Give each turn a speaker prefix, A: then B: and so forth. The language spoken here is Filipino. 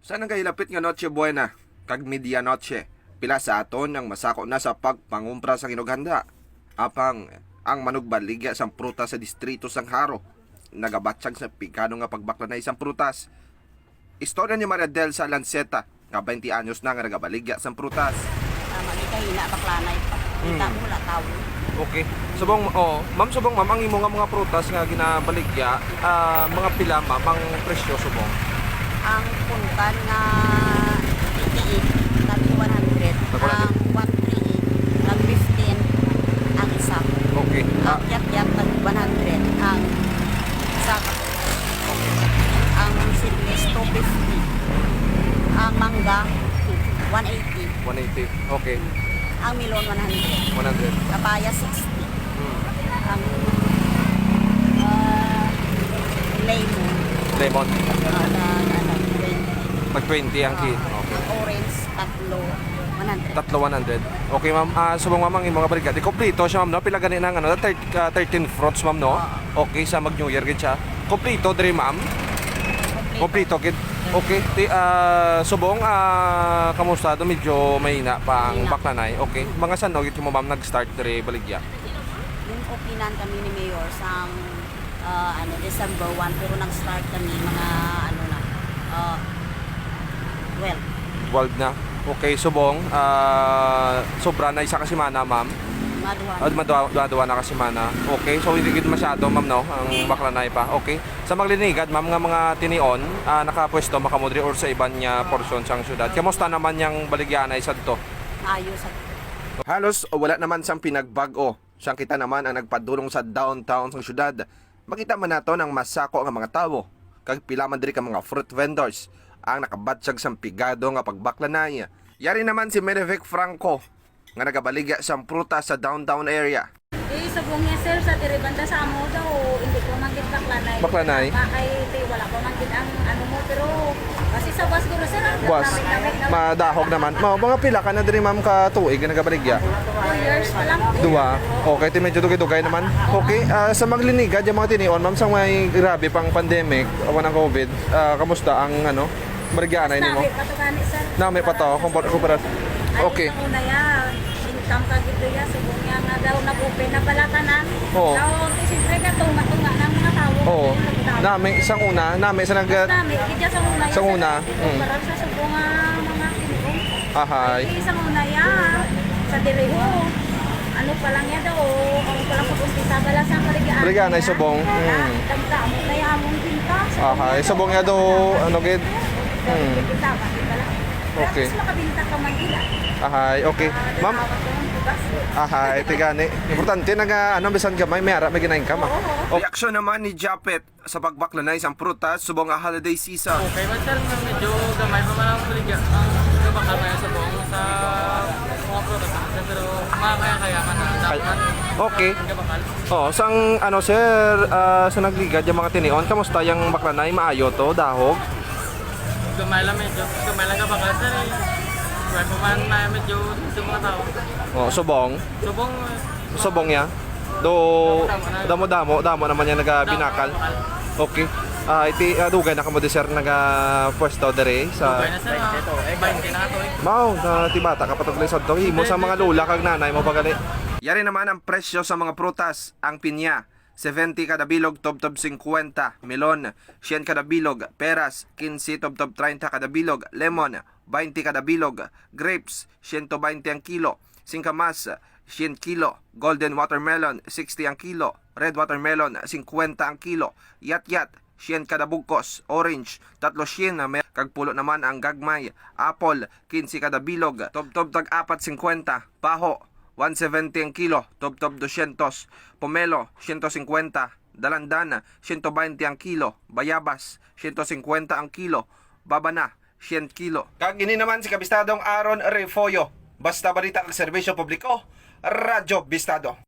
A: Sa nagahilapit nga Noche Buena, kag medianoche, pila sa aton ang masako na sa pagpangumpra sa kinughanda. Apang ang manugbaligya sang prutas sa distrito sang Haro, nagabatsyag sa pikano nga pagbakla na isang prutas. Istorya ni Maria Del sa Lanceta, nga 20 anyos na nga nagabaligya sang prutas.
B: Magita hina baklanay pa. Kita mo la tao.
C: Okay. Subong subong ma'am ang imo nga mga prutas nga ginabaligya, mga pila ma'am ang presyo subong.
B: Ang puntan nga 88 tag 100. Ang 138 tag 15 ang isa.
C: Okay.
B: Ang yak tag 100 ang isa. Ang seedless 250. Ang mangga 180.
C: 180. Okay.
B: Ang melon 100.
C: 100.
B: Papaya 60. Ang lemon
C: Lemon.
B: na 20.
C: Mag 20 ang kit. Okay.
B: Ang orange tatlo 100.
C: Tatlo 100. Okay ma'am. Subong ma'am ang imo nga baligya. Di kompleto siya ma'am no. Pila gani nang 13 fruits ma'am no. Okay sa mag New Year gid siya. Kompleto diri ma'am. Kompleto gid. Okay. Subong kamusta do medyo mahina pa ang baklanay. Okay. Mga sano gid mo ma'am nag-start diri baligya.
B: Yung opinan kami ni Mayor sa December 1 pero nag-start kami mga well
C: 12 na. Okay, subong sobra na isa ka semana ma'am. Maduwa na ka semana. Okay, so hindi gid masyado ma'am no ang baklanay pa. Okay. Sa maglinigad ma'am nga mga tinion nakapwesto makamudri or sa iban nya portion sang syudad. Kamusta naman yang baligyanay sadto?
B: ayos sa
A: Halos wala naman sang pinagbago. Siyang kita naman ang nagpadulong sa downtown sang syudad. Makita man nato ang masako nga mga tawo. Kag pila man diri ka mga fruit vendors ang nakabatsyag sang pigado nga pagbaklanay. Yari naman si Menevic Franco nga nagabaligya sang prutas sa downtown area.
D: Subong niya sir sa diribanda sa amo daw hindi ko manggit baklanay.
C: Baklanay?
D: Makay wala ko manggit ang ano mo pero kasi sa bus guro sir ang
C: Boss, madahog naman. Mga pila ka na diri ma'am ka tuig nga nagabaligya.
D: 2 years pa lang.
C: Dua. Okay, ti medyo dugay-dugay naman. Okay, sa maglinigad yung mga tinion ma'am sang may grabe pang pandemic awan ng COVID. Kamusta ang baligyanay nimo?
D: Nabi patugani sir.
C: Na may pa to kumpara. Okay.
D: Ano na yan? Income ka gito ya subong niya nga daw nag-open na balatanan.
C: Oo.
D: Daw siyempre ka tunga-tunga ng mga tao.
C: Oo. Nami isang una, nami sa nag
D: Nami kidya sa una.
C: Sa una,
D: Para sa subong nga mga tinong.
C: ahay.
D: Isang una ya sa diriho. Ano pa lang ya daw, ano pa lang pag-umpisa bala sa baligyan.
C: Baligyanay subong.
D: Dagdamo na ya among pinta.
C: Ahay, subong nga do ano gid.
D: Pinta ba bala.
C: Okay.
D: Tapos makabinta ka man gila.
C: Ahay, okay. Ma'am, ahay, tigani. Importante na bisan gamay may ara may ginain ka ma.
A: Reaksyon naman ni Japet sa pagbaklanay sang prutas subong nga holiday season.
E: Okay, but sir, medyo gamay pa man ang baligya. Ang gabakal kaya sa buong sa mga product. Pero makakaya ka na. Dapat
C: Okay.
E: gabakal.
C: Sang sir, sa nagligad yung mga tinion, kamusta yung baklanay maayo to, dahog?
E: Gamay lang medyo. Gamay lang gabakal sir. Kaya pa man na medyo sa mga tao.
C: Subong.
E: Subong,
C: Ya. Damo naman yan nagabinakal. Okay. Dugay na kamo di sir nagapwesto dere sa
E: kaya na sir. 20 na ito eh.
C: Mao, tibata ka patuloy sa to. Himo sa mga lula kag nanay mo pagali.
A: Yari naman ang presyo sa mga prutas. Ang pinya, 70 kada bilog, tob-tob 50. Melon, 100 kada bilog. Peras, 15, tob-tob 30 kada bilog. Lemon, 20 kada bilog. Grapes, 120 ang kilo. Singkamas, 100 kilo. Golden watermelon, 60 ang kilo. Red watermelon, 50 ang kilo. Yat-yat, 100 kada bugkos. Orange, 300 na may kagpulo naman ang gagmay. Apple, 15 kada bilog. Tob-tob tag 4.50. Paho, 170 ang kilo, tob-tob 200. Pomelo, 150. Dalandan, 120 ang kilo. Bayabas, 150 ang kilo. Babana, 100 kilo. Kag ini naman si Kabistadong Aaron Refoyo. Basta balita ang serbisyo publiko, Radyo Bistado.